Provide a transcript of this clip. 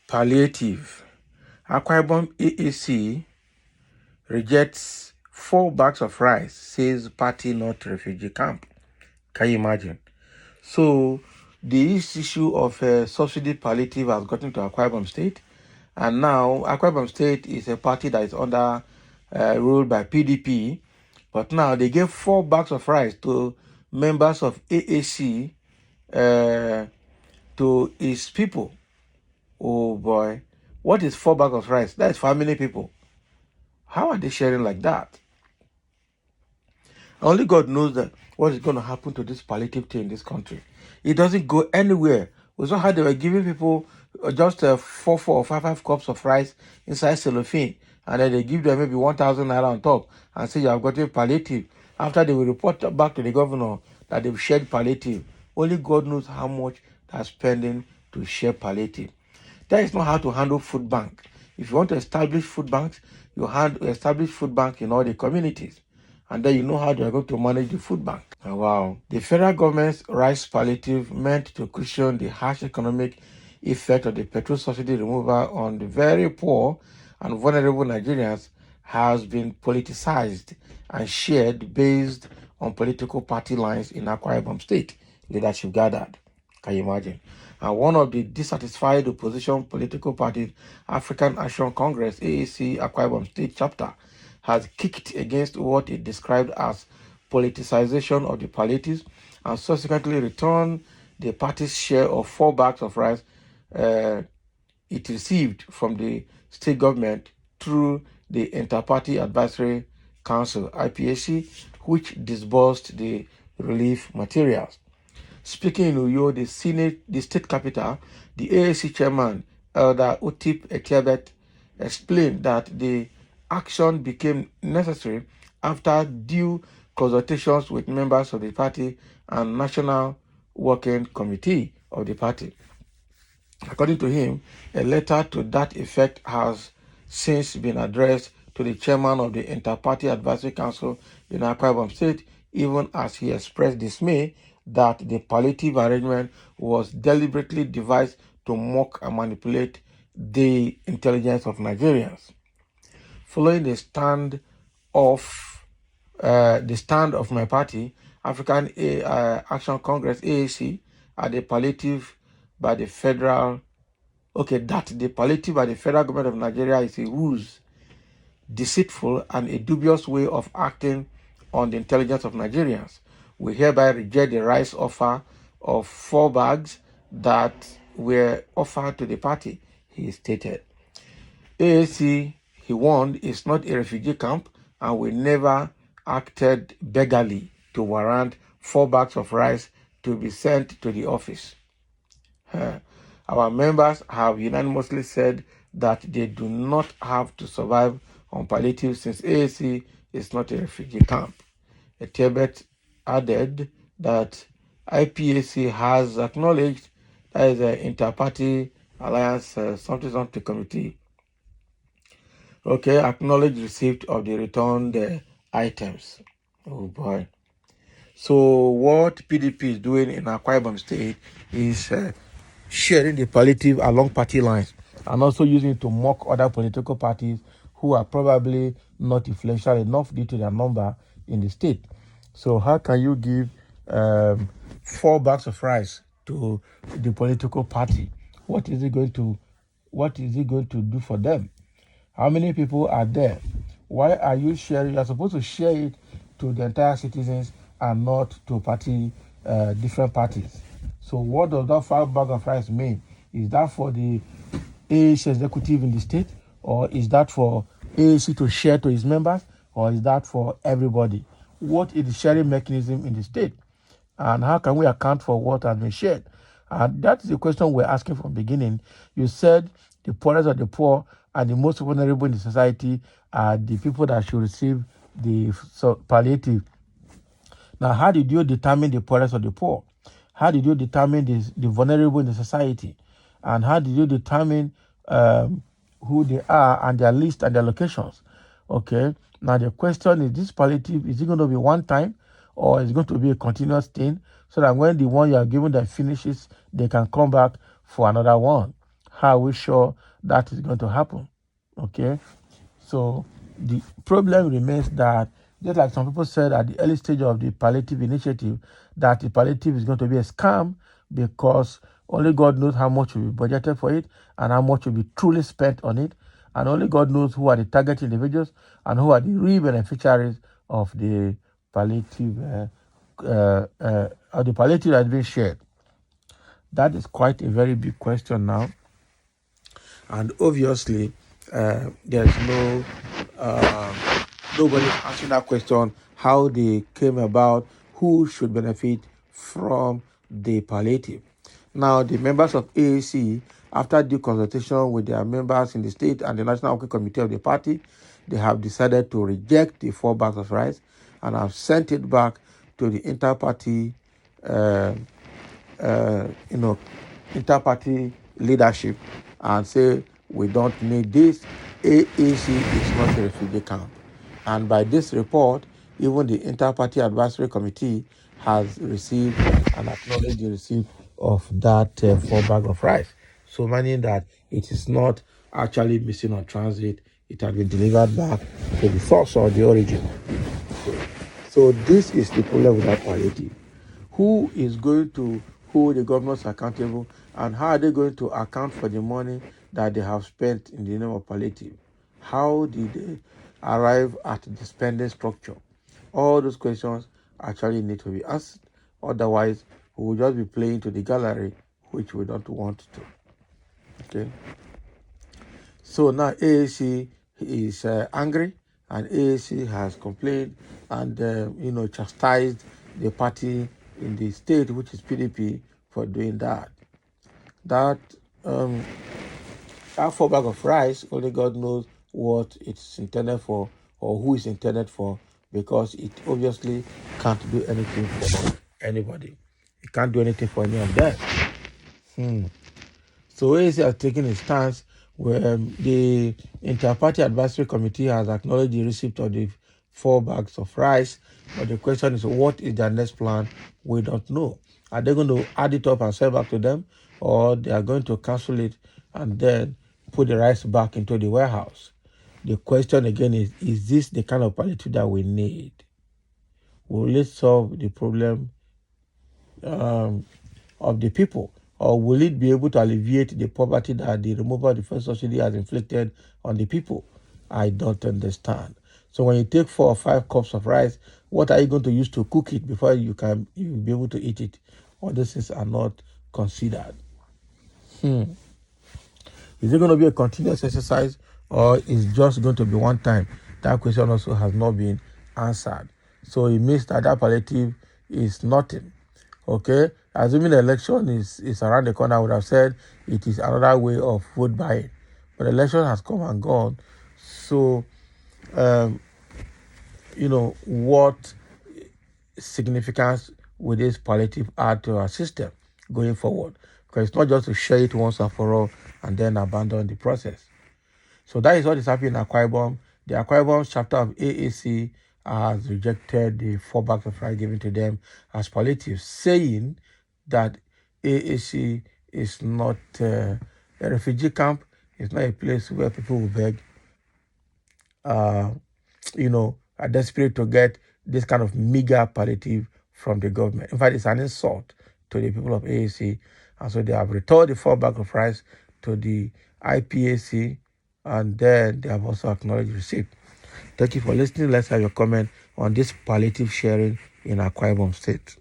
Palliative. Akwa-Ibom AAC rejects 4 bags of rice, says party not refugee camp. Can you imagine? So the issue of subsidy palliative has gotten to Akwa-Ibom State, and now Akwa-Ibom State is a party that is under ruled by PDP, but now they gave 4 bags of rice to members of AAC to his people. Oh boy, what is 4 bags of rice? That is for how many people? How are they sharing like that? Only God knows that what is going to happen to this palliative thing in this country. It doesn't go anywhere. We saw how they were giving people just 4 or 5 cups of rice inside cellophane, and then they give them maybe 1,000 naira on top and say you have gotten palliative. After they will report back to the governor that they've shared palliative. Only God knows how much they're spending to share palliative. That is not how to handle food bank. If you want to establish food banks, you establish food bank in all the communities, and then you know how they are going to manage the food bank. Oh, wow. The federal government's rice palliative meant to cushion the harsh economic effect of the petrol subsidy removal on the very poor and vulnerable Nigerians has been politicized and shared based on political party lines in Akwa-Ibom State leadership gathered. Can you imagine? And one of the dissatisfied opposition political parties, African Action Congress, AAC Akwa-Ibom State chapter, has kicked against what it described as politicization of the palliatives and subsequently returned the party's share of 4 bags of rice it received from the state government through the Inter-Party Advisory Council, IPAC, which disbursed the relief materials. Speaking in Uyo, the state capital, the AAC chairman, Elder Utip Etiebet, explained that the action became necessary after due consultations with members of the party and National Working Committee of the party. According to him, a letter to that effect has since been addressed to the chairman of the Inter-Party Advisory Council in Akwa-Ibom State, even as he expressed dismay that the palliative arrangement was deliberately devised to mock and manipulate the intelligence of Nigerians. Following the stand of my party, African Action Congress (AAC), at the palliative by the federal government of Nigeria is a ruse, deceitful, and a dubious way of acting on the intelligence of Nigerians. We hereby reject the rice offer of 4 bags that were offered to the party, he stated. AAC, he warned, is not a refugee camp and we never acted beggarly to warrant 4 bags of rice to be sent to the office. Our members have unanimously said that they do not have to survive on palliative since AAC is not a refugee camp. Etiebet added that IPAC has acknowledged that is an inter-party alliance something committee. Okay, acknowledged receipt of the returned items. Oh boy. So what PDP is doing in Akwa-Ibom State is sharing the palliative along party lines and also using it to mock other political parties who are probably not influential enough due to their number in the state. So how can you give 4 bags of rice to the political party? What is it going to do for them? How many people are there? Why are you sharing? You're supposed to share it to the entire citizens and not to different parties. So what does that 5 bags of rice mean? Is that for the AAC executive in the state, or is that for AAC to share to his members, or is that for everybody? What is the sharing mechanism in the state? And how can we account for what has been shared? And that is the question we're asking from the beginning. You said the poorest of the poor and the most vulnerable in the society are the people that should receive the palliative. Now, how did you determine the poorest of the poor? How did you determine the vulnerable in the society? And how did you determine who they are and their list and their locations? Okay. Now, the question is, this palliative, is it going to be one time or is it going to be a continuous thing so that when the one you are giving them finishes, they can come back for another one. How are we sure that is going to happen? Okay, so the problem remains that, just like some people said at the early stage of the palliative initiative, that the palliative is going to be a scam because only God knows how much will be budgeted for it and how much will be truly spent on it. And only God knows who are the target individuals and who are the real beneficiaries of the palliative of the palliative that has been shared. That is quite a very big question now. And obviously, there's nobody answering that question, how they came about, who should benefit from the palliative. Now, the members of AAC, after due consultation with their members in the state and the National Working Committee of the party, they have decided to reject the 4 bags of rice and have sent it back to the inter-party, uh, uh, you know, inter-party leadership and say, we don't need this. AAC is not a refugee camp. And by this report, even the Inter-Party Advisory Committee has received and acknowledged the receipt of that 4 bag of rice. So meaning that it is not actually missing on transit, it has been delivered back to the source or the origin. So this is the problem with that palliative. Who is going to hold the governors accountable, and how are they going to account for the money that they have spent in the name of palliative? How did they arrive at the spending structure? All those questions actually need to be asked. Otherwise, we will just be playing to the gallery, which we don't want to. Okay. So now AAC is angry, and AAC has complained and chastised the party in the state, which is PDP, for doing that. That 4 bag of rice, only God knows what it's intended for or who it's intended for, because it obviously can't do anything for anybody. It can't do anything for any of them. So AAC has taken a stance where the Inter-Party Advisory Committee has acknowledged the receipt of the 4 bags of rice, but the question is, what is their next plan? We don't know. Are they going to add it up and sell back to them, or they are going to cancel it and then put the rice back into the warehouse? The question again is this the kind of palliative that we need? Will it solve the problem of the people, or will it be able to alleviate the poverty that the removal of the first subsidy has inflicted on the people? I don't understand. So when you take 4 or 5 cups of rice, what are you going to use to cook it before you be able to eat it? All these things are not considered. Is it going to be a continuous exercise, or is just going to be one time? That question also has not been answered. So it means that palliative is nothing. Okay, assuming the election is around the corner, I would have said it is another way of vote buying. But the election has come and gone. So, what significance will this palliative add to our system going forward? Because it's not just to share it once and for all and then abandon the process. So that is what is happening in Akwa-Ibom. The Akwa-Ibom chapter of AAC has rejected the 4 bags of rice given to them as palliative, saying that AAC is not a refugee camp. It's not a place where people will beg, are desperate to get this kind of meager palliative from the government. In fact, it's an insult to the people of AAC. And so they have returned the 4 bags of rice to the IPAC, and then they have also acknowledged receipt. Thank you for listening. Let's have your comment on this palliative sharing in Akwa-Ibom State.